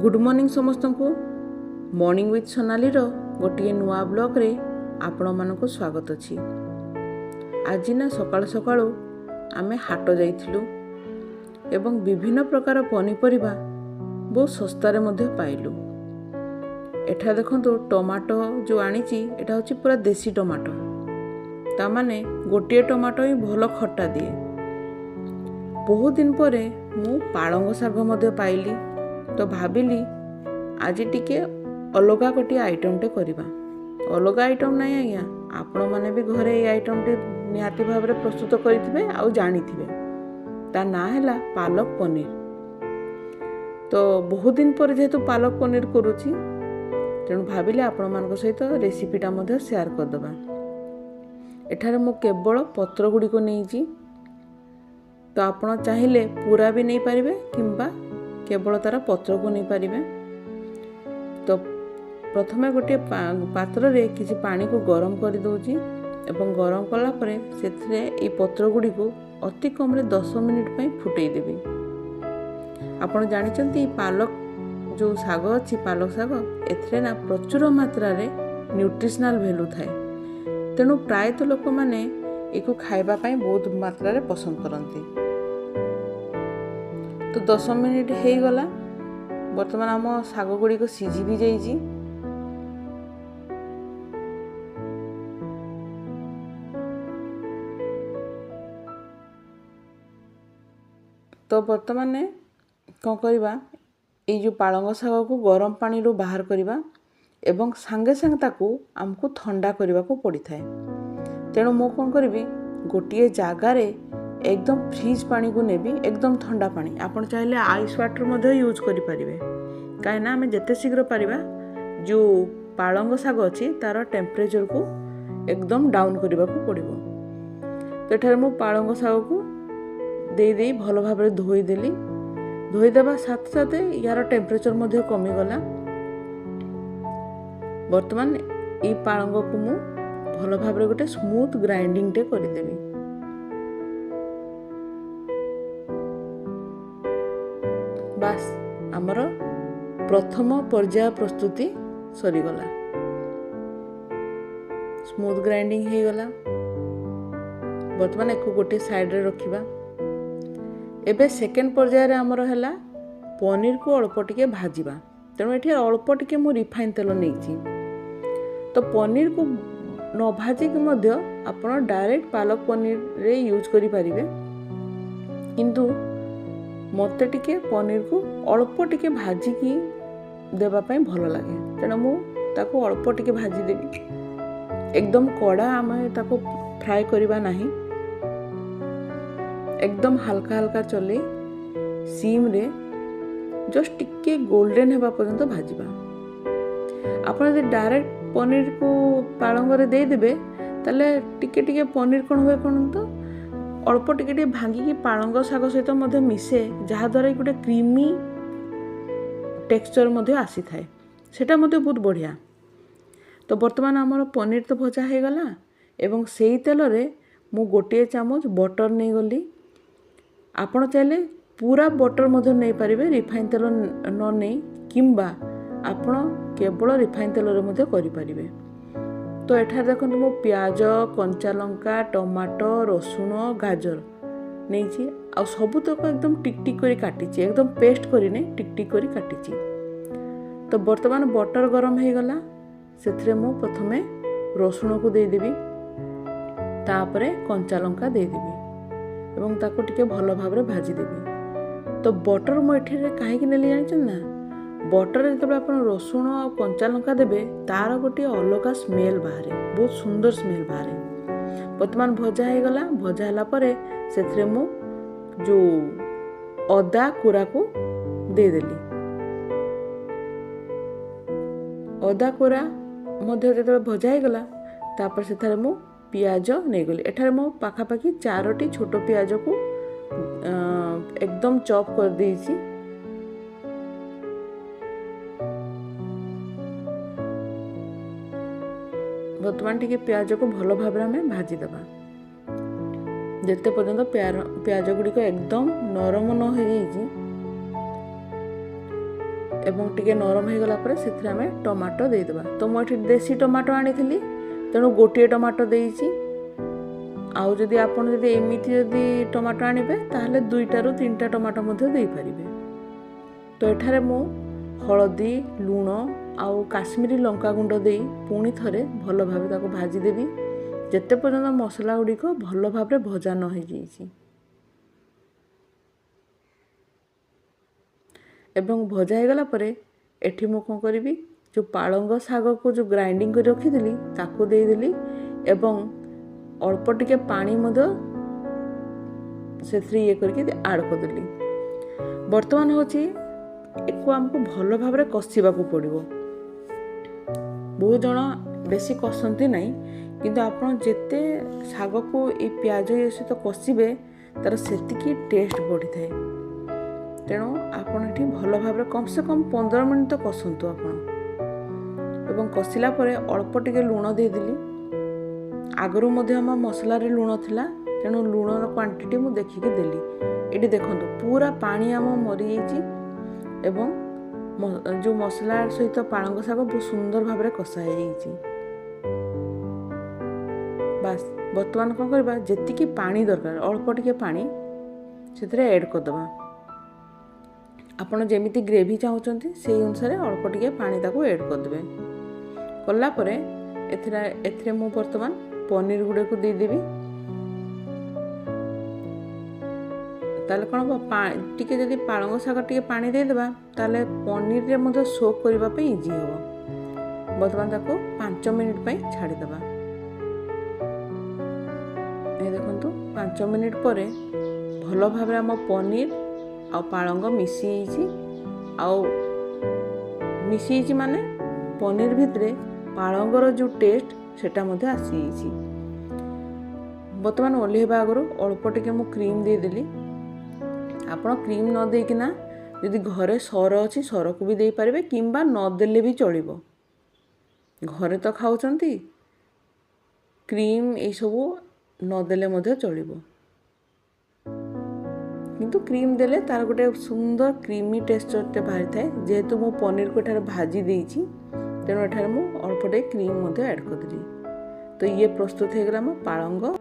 Good morning समस्त को morning with Sonali गोटे नुआ ब्लॉग रे आपण मानक स्वागत अछि। आज ना सकाळ सकाळ आमे हाट जाइथिलु एवं विभिन्न प्रकार पनीपरिबा बहुत सस्तारे मध्ये पाइलु। एठा देखंतु टमाटो जो आनीची एटा होची पूरा देसी टमाटो, ता माने गोटे टमाटो ही भलो खट्टा दिए। बहुत दिन परे मु पालंग शाग मध्ये पाइली, तो भाविली आज टिके अलगा गोटे आइटमटे करिबा। अलगा आइटम नहीं आज्ञा, आपण माने भी घरे ये आइटमटे निहाती भाव में प्रस्तुत करिथिबे आउ जानिथिबे। ता ना हैला पालक पनीर। तो बहुत दिन पर जेहेतु पालक पनीर करूची, तेणु भाविले आपण मानक सहित रेसिपीटा मध्ये शेयर करदबा। एठारे मु केवल पत्र गुडी को नहींची, तो आपण चाहिले पूरा भी नहीं पारिबे किंबा केवल तार पत्र को नहीं पारिबे। तो प्रथमे गोटे पात्र रे किसी पानी को गरम कर दउची एवं गरम कला परे सेथरे ए पत्र गुडी को अति कम रे 10 मिनिट पई फुटई देबी। आपण जानि चंती पालक जो साग अछि, पालक साग एथरे ना प्रचुर मात्रा रे न्यूट्रिशनल वैल्यू थाए, तेणु प्राय तो लोक माने एको खाइबा पई बहुत मात्रा रे पसंद करंती। तो 10 मिनिट हो गला। बर्तमान आम शाग गुड़ी को सीझी भी जाइए। तो बर्तमान कौन करवा, ये जो पालंग शाग को गरम पानी रू बाहर करवा एवं सांगे सांगे ताकू आमको ठंडा करने को पड़ी थाए। तेणु मु कौन करी गोटे जगार एकदम फ्रिज पानी को नेबी, एकदम ठंडा पानी। आपण चाहिले आइस वाटर मध्ये यूज करि परिबे, काहे ना हमें जते शीघ्र परिबा जो पालंग शाग अछि तार टेम्परेचर को एकदम डाउन करबा को पड़िबो। तो एठारे मु पालंग शाग को दे दे भलो भाबरे धोई देली। धोई देबा साथ साथ यार टेम्परेचर मध्ये कमी गला। वर्तमान ई पालंग को मु भलो भाबरे गोटे स्मूथ ग्राइंडिंग टे करि देबी। बास आमर प्रथम पर्याय प्रस्तुति सरीगला। स्मूथ ग्राइंडिंग हो गला। बर्तमान एक गोटे साइड रे रखिबा। एबे सेकेंड पर्याय रे आमर हैला पनीर को अल्प टिके भाजिबा। तेणु एठी अल्प टिके मु रिफाइन तेल नेइची। तो पनीर को न भाजी के मध्य आपण डायरेक्ट पालक पनीर रे यूज करि परिबे, किंतु मते टिके पनीर को अल्प टिके भाजी की देबा पई भलो लागे। तेणु मु ताको अल्प टिके भाजी देबी। एकदम कड़ा आमे ताको फ्राई करिबा नाही, एकदम हल्का हल्का चले सीम रे जस्ट टिके गोल्डन हेबा पर्यंत भाजीबा। आपण जे डायरेक्ट पनीर को पालंग रे दे देबे ताले टिके टिके पनीर कोन होय कोन तो अल्प टिके टिके भांगी की पालंग शाग सहित मध्य मिसे, जहा द्वारा गोटे क्रीमी टेक्सचर मध्य आसी थाए। सेटा मध्य बहुत बढ़िया। तो वर्तमान आमर पनीर तो भजा हो गला एवं सेई तेल रे मु गोटे चामच बटर नहीं गली। आपण चाहे पूरा बटर मध्य नहीं पारिबे, रिफाइन तेल न नहीं, किंबा आपण केवल रिफाइन तेल रे मध्य करि पारिबे। तो एठार देखो मो प्याज, कंचा लंका, टमाटो, रसुण, गाजर नहीं आ सबू तक एकदम टिक टिक करी काटिची, एकदम पेस्ट करी नहीं, टिक टिक करी काटिची। तो वर्तमान बटर गरम हो गला। सेथरे मु प्रथमे रसुण को दे देबी, तापरे कंचा लंका दे देबी एवं ताको टिके भलो भाबरे भाजी देबी। तो बटर मो एठिरे काहे कि नेली जानिछन ना, बटर जब आप रसुण और कंचा लंका देबे तार गोटे अलग स्मेल बाहर, बहुत सुंदर स्मेल बाहर। वर्तमान भजा हो गला। भजा हला परे सेथरे मु जो अदा कोरा को दे देली। अदा कोरा मध्य जब भजा हो गला, तापर सेथरे मु पियाज नहीं गली। एठारे मु पाखापाखी 4टी छोट पियाज को एकदम चॉप कर देइछि। वर्तमान टिके प्याज को भलो भाबरे हमें भाजी दबा, जेते पर्यंत प्याज गुड़ी को एकदम नरम न हो जाइए ଏବଂ ଟିକେ ନରମ ହେଇଗଲା ପରେ ସେଥିରେ ଆମେ ଟମାଟୋ ଦେଇଦେବା। ତ ମୁଁ ଏଠି ଦେଶୀ ଟମାଟୋ ଆଣିଥିଲି, ତେଣୁ ଗୋଟିଏ ଟମାଟୋ ଦେଇଛି। ଆଉ ଯଦି ଆପଣ ଏମିତି ଟମାଟୋ ଆଣିବେ ତାହେଲେ 2ଟାରୁ 3ଟା ଟମାଟୋ ମଧ୍ୟ ଦେଇପାରିବେ। ତ ଏଠାରେ ମୁଁ ହଳଦୀ, ଲୁଣ ଆଉ କାଶ୍ମୀରୀ ଲଙ୍କାଗୁଣ୍ଡ ଦେଇ ପୁଣି ଥରେ ଭଲ ଭାବେ ତାକୁ ଭାଜିଦେବି, ଯେତେ ପର୍ଯ୍ୟନ୍ତ ମସଲା ଗୁଡ଼ିକ ଭଲ ଭାବରେ ଭଜା ନ ହେଇଯାଇଛି। ଏବଂ ଭଜା ହେଇଗଲା ପରେ ଏଠି ମୁଁ କ'ଣ କରିବି, ଯେଉଁ ପାଳଙ୍ଗ ଶାଗକୁ ଯେଉଁ ଗ୍ରାଇଣ୍ଡିଙ୍ଗ କରି ରଖିଥିଲି ତାକୁ ଦେଇଦେଲି ଏବଂ ଅଳ୍ପ ଟିକେ ପାଣି ମଧ୍ୟ ସେଥିରେ କରିକି ଆଡ଼୍ କରିଦେଲି। ବର୍ତ୍ତମାନ ହେଉଛି ଏକୁ ଆମକୁ ଭଲ ଭାବରେ କଷିବାକୁ ପଡ଼ିବ। ବହୁତ ଜଣ ବେଶୀ କଷନ୍ତି ନାହିଁ, କିନ୍ତୁ ଆପଣ ଯେତେ ଶାଗକୁ ଏଇ ପିଆଜ ସହିତ କଷିବେ ତାର ସେତିକି ଟେଷ୍ଟ ବଢ଼ିଥାଏ। ତେଣୁ ଆପଣ ଏଠି ଭଲ ଭାବରେ କମ୍ ସେ କମ୍ 15 ମିନିଟ୍ ତ କଷନ୍ତୁ ଆପଣ। ଏବଂ କଷିଲା ପରେ ଅଳ୍ପ ଟିକେ ଲୁଣ ଦେଇଦେଲି। ଆଗରୁ ମଧ୍ୟ ଆମ ମସଲାରେ ଲୁଣ ଥିଲା, ତେଣୁ ଲୁଣର କ୍ୱାଣ୍ଟିଟି ମୁଁ ଦେଖିକି ଦେଲି। ଏଠି ଦେଖନ୍ତୁ ପୁରା ପାଣି ଆମ ମରିଯାଇଛି ଏବଂ ଯେଉଁ ମସଲା ସହିତ ପାଳଙ୍ଗ ଶାଗ ବହୁତ ସୁନ୍ଦର ଭାବରେ କଷା ହେଇଯାଇଛି। ବାସ୍ ବର୍ତ୍ତମାନ କ'ଣ କରିବା, ଯେତିକି ପାଣି ଦରକାର ଅଳ୍ପ ଟିକେ ପାଣି ସେଥିରେ ଆଡ଼୍ କରିଦେବା। ଆପଣ ଯେମିତି ଗ୍ରେଭି ଚାହୁଁଛନ୍ତି ସେଇ ଅନୁସାରେ ଅଳ୍ପ ଟିକେ ପାଣି ତାକୁ ଆଡ଼୍ କରିଦେବେ। କଲା ପରେ ଏଥିରେ ମୁଁ ବର୍ତ୍ତମାନ ପନିର ଗୁଡ଼ିକୁ ଦେଇଦେବି। ତାହେଲେ କ'ଣ ହେବ, ଟିକେ ଯଦି ପାଳଙ୍ଗ ଶାଗ ଟିକେ ପାଣି ଦେଇଦେବା ତାହେଲେ ପନିରରେ ମଧ୍ୟ ସୋକ୍ କରିବା ପାଇଁ ଇଜି ହେବ। ବର୍ତ୍ତମାନ ତାକୁ 5 ମିନିଟ୍ ପାଇଁ ଛାଡ଼ିଦେବା। এই ଦେଖନ୍ତୁ 5 ମିନିଟ୍ ପରେ ଭଲ ଭାବରେ ଆମ ପନିର ଆଉ ପାଳଙ୍ଗ ମିଶିଯାଇଛି ମାନେ ପନିର ଭିତରେ ପାଳଙ୍ଗର ଯେଉଁ ଟେଷ୍ଟ ସେଟା ମଧ୍ୟ ଆସିଯାଇଛି। ବର୍ତ୍ତମାନ ଓହ୍ଲେଇବା ଆଗରୁ ଅଳ୍ପ ଟିକେ ମୁଁ କ୍ରିମ୍ ଦେଇଦେଲି। ଆପଣ କ୍ରିମ୍ ନ ଦେଇକିନା ଯଦି ଘରେ ସର ଅଛି ସରକୁ ବି ଦେଇପାରିବେ, କିମ୍ବା ନଦେଲେ ବି ଚଳିବ। ଘରେ ତ ଖାଉଛନ୍ତି, କ୍ରିମ୍ ଏଇସବୁ ନଦେଲେ ମଧ୍ୟ ଚଳିବ, କିନ୍ତୁ କ୍ରିମ୍ ଦେଲେ ତାର ଗୋଟେ ସୁନ୍ଦର କ୍ରିମି ଟେକ୍ସଚରଟେ ବାହାରିଥାଏ। ଯେହେତୁ ମୁଁ ପନିରକୁ ଏଠାରେ ଭାଜି ଦେଇଛି, ତେଣୁ ଏଠାରେ ମୁଁ ଅଳ୍ପ ଟିକେ କ୍ରିମ୍ ମଧ୍ୟ ଆଡ଼୍ କରିଦେଲି। ତ ଇଏ ପ୍ରସ୍ତୁତ ହେଇଗଲା ଆମ ପାଳଙ୍ଗ